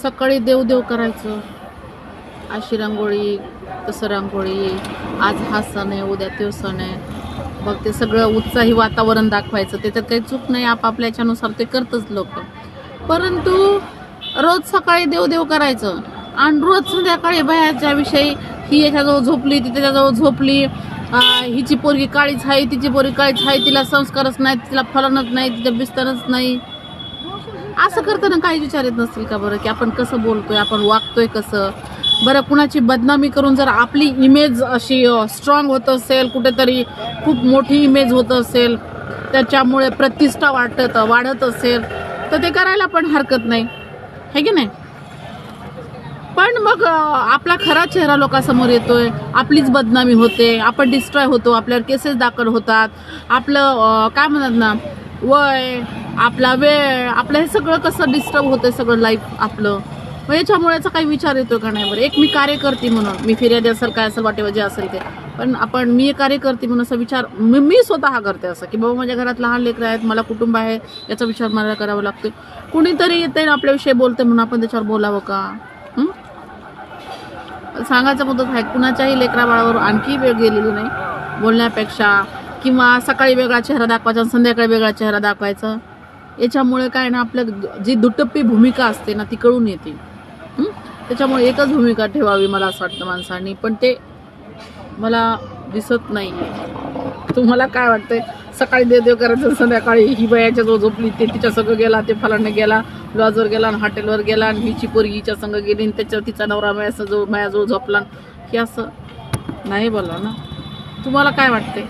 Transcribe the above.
सकाळी देव करायचं, अशी रांगोळी तसं रांगोळी, आज हा सण आहे उद्या तो सण आहे, मग ते सगळं उत्साही वातावरण दाखवायचं. त्याच्यात काही चूक नाही, आपापल्या याच्यानुसार ते करतच लोक. परंतु रोज सकाळी देव करायचं आणि रोज संध्याकाळी बाहेरच्या विषयी, ही याच्याजवळ झोपली ती त्याच्याजवळ झोपली, हिची पोरगी काळीच आहे तिची पोरगी काळीच आहे, तिला संस्कारच नाही, तिला फलनच नाही, तिचं बिस्तरच नाही. असं करताना काही विचार येत नसतील का बरं, की आपण कसं बोलतोय, आपण वागतोय कसं बरं. कुणाची बदनामी करून जर आपली इमेज अशी स्ट्रॉंग होत असेल, कुठेतरी खूप मोठी इमेज होत असेल, त्याच्यामुळे प्रतिष्ठा वाढत असेल, तर ते करायला पण हरकत नाही, है की नाही. पण मग आपला खरा चेहरा लोकांसमोर येतोय, आपलीच बदनामी होते, आपण डिस्ट्रॉय होतो, आपल्यावर केसेस दाखल होतात, आपलं काय म्हणतात ना, वय, आपला वेळ, आपलं हे सगळं कसं डिस्टर्ब होतंय सगळं लाईफ आपलं. मग याच्यामुळे याचा काही विचार येतो का नाही बरं. एक मी कार्यकर्ती म्हणून, मी फिर्यादी असेल काय असेल वाटेवर जे असेल ते, पण मी एक कार्यकर्ती म्हणून असा विचार मी स्वतः करते, असं की बाबा माझ्या घरात लहान लेकरं आहेत, मला कुटुंब आहे, याचा विचार मला करावा लागतो. कुणीतरी येते आपल्याविषयी बोलते म्हणून आपण त्याच्यावर बोलावं का. सांगायचा मुद्दा आहे, कुणाच्याही लेकरा बाळावर आणखी वेळ गेलेली नाही बोलण्यापेक्षा, किंवा सकाळी वेगळा चेहरा दाखवायचा आणि संध्याकाळी वेगळा चेहरा दाखवायचा. याच्यामुळे काय ना, आपलं जी दुटप्पी भूमिका असते ना ती कळून येते. त्याच्यामुळे एकच भूमिका ठेवावी मला असं वाटतं माणसांनी, पण ते मला दिसत नाही. तुम्हाला काय वाटतंय, सकाळी देव करायचं, संध्याकाळी ही बायाच्या जो झोपली ते तिच्या संग गेला, ते फलाने गेला, लॉजवर गेला आणि हॉटेलवर गेला, आणि हिची पोरगी हिच्या संग गेली आणि त्याच्यावर तिचा नवरा माझ्याजवळ झोपला. हे असं नाही बोलला ना. तुम्हाला काय वाटतंय.